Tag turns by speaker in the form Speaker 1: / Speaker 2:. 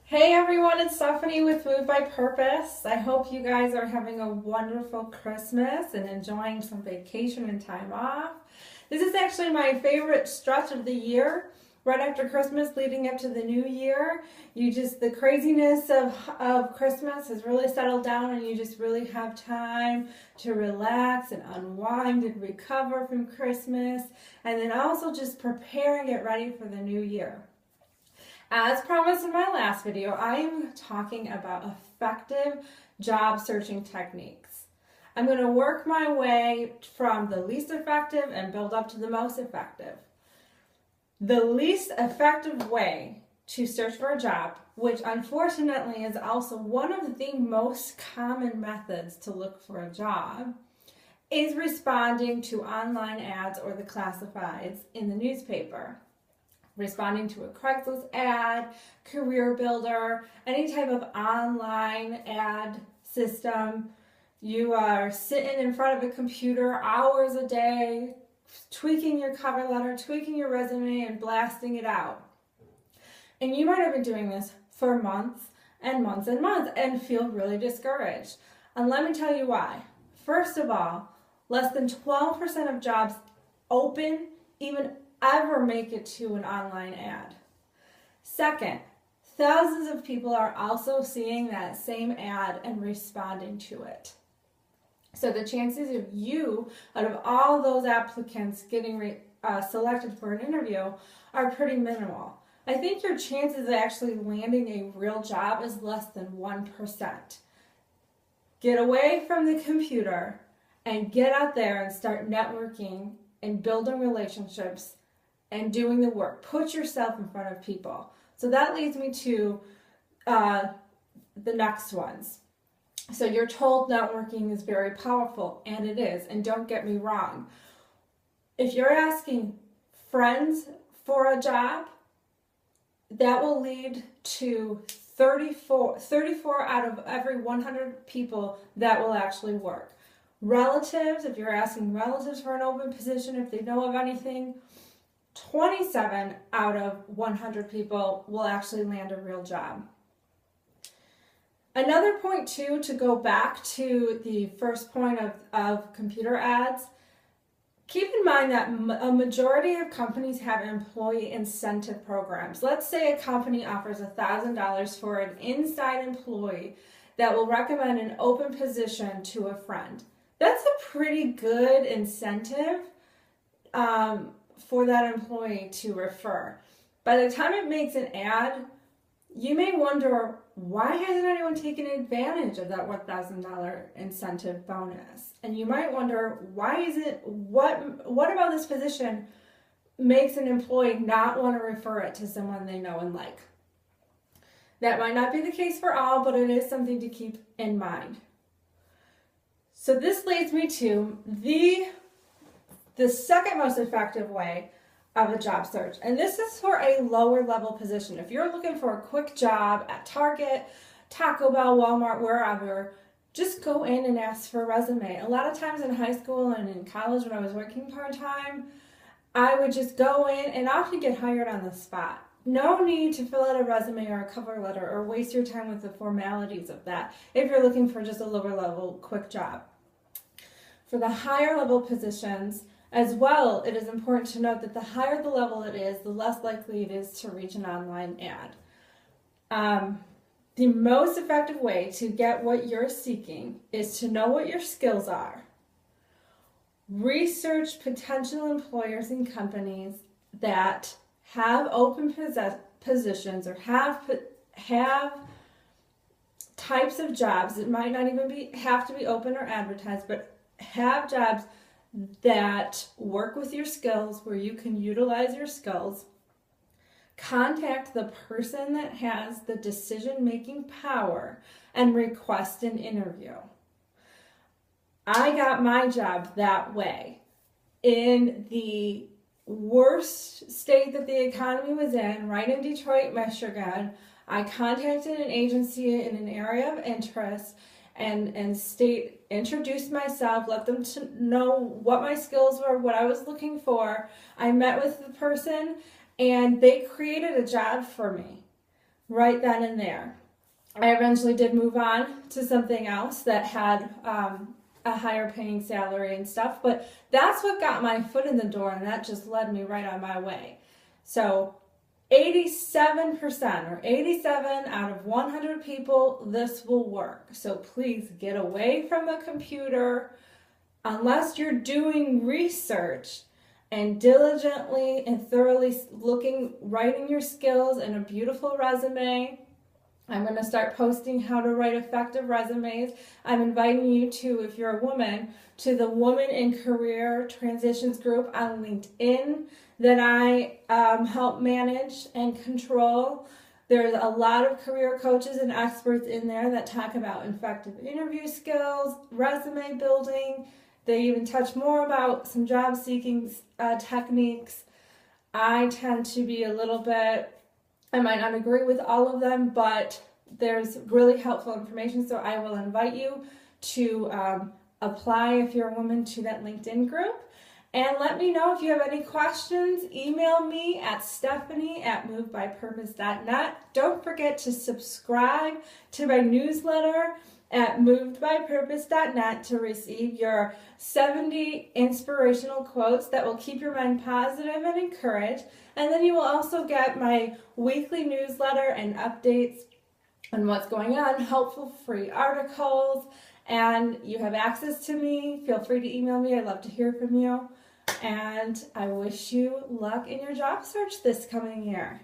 Speaker 1: Hey everyone, it's Stephanie with Food by Purpose. I hope you guys are having a wonderful Christmas and enjoying some vacation and time off. This is actually my favorite stretch of the year, right after Christmas leading up to the new year. The craziness of Christmas has really settled down and you just really have time to relax and unwind and recover from Christmas, and then also just prepare and get ready for the new year. As promised in my last video, I am talking about effective job searching techniques. I'm going to work my way from the least effective and build up to the most effective. The least effective way to search for a job, which unfortunately is also one of the most common methods to look for a job, is responding to online ads or the classifieds in the newspaper. Responding to a Craigslist ad, Career Builder, any type of online ad system. You are sitting in front of a computer hours a day, tweaking your cover letter, tweaking your resume, and blasting it out. And you might have been doing this for months and months and months and feel really discouraged. And let me tell you why. First of all, less than 12% of jobs open even ever make it to an online ad. Second, thousands of people are also seeing that same ad and responding to it. So the chances of you, out of all those applicants getting selected for an interview, are pretty minimal. I think your chances of actually landing a real job is less than 1%. Get away from the computer and get out there and start networking and building relationships and doing the work. Put yourself in front of people. So that leads me to the next ones. So you're told networking is very powerful, and it is, and don't get me wrong. If you're asking friends for a job, that will lead to 34 out of every 100 people that will actually work. Relatives, if you're asking relatives for an open position, if they know of anything, 27 out of 100 people will actually land a real job. Another point too, to go back to the first point of computer ads, keep in mind that a majority of companies have employee incentive programs. Let's say a company offers $1,000 for an inside employee that will recommend an open position to a friend. That's a pretty good incentive for that employee to refer. By the time it makes an ad, you may wonder, why hasn't anyone taken advantage of that $1,000 incentive bonus? And you might wonder, what about this position makes an employee not want to refer it to someone they know and like? That might not be the case for all, but it is something to keep in mind. So this leads me to the second most effective way of a job search. And this is for a lower level position. If you're looking for a quick job at Target, Taco Bell, Walmart, wherever, just go in and ask for a resume. A lot of times in high school and in college when I was working part-time, I would just go in and often get hired on the spot. No need to fill out a resume or a cover letter or waste your time with the formalities of that if you're looking for just a lower level quick job. For the higher level positions, as well, it is important to note that the higher the level it is, the less likely it is to reach an online ad. The most effective way to get what you're seeking is to know what your skills are. Research potential employers and companies that have open positions or have types of jobs. It might not even have to be open or advertised, but have jobs that work with your skills, where you can utilize your skills. Contact the person that has the decision-making power and request an interview. I got my job that way. In the worst state that the economy was in, right in Detroit, Michigan, I contacted an agency in an area of interest and introduced myself, let them know what my skills were, what I was looking for. I met with the person and they created a job for me. right then and there. I eventually did move on to something else that had a higher paying salary and stuff, but that's what got my foot in the door, and that just led me right on my way. So 87% or 87 out of 100 people, this will work. So please get away from the computer unless you're doing research and diligently and thoroughly writing your skills in a beautiful resume. I'm going to start posting how to write effective resumes. I'm inviting you to, if you're a woman, to the Woman in Career Transitions group on LinkedIn that I help manage and control. There's a lot of career coaches and experts in there that talk about effective interview skills, resume building. They even touch more about some job seeking techniques. I tend to be a little bit, I might not agree with all of them, but there's really helpful information. So I will invite you to apply, if you're a woman, to that LinkedIn group. And let me know if you have any questions. Email me at stephanie@movedbypurpose.net. Don't forget to subscribe to my newsletter at movedbypurpose.net to receive your 70 inspirational quotes that will keep your mind positive and encouraged. And then you will also get my weekly newsletter and updates on what's going on, helpful free articles, and you have access to me. Feel free to email me. I'd love to hear from you. And I wish you luck in your job search this coming year.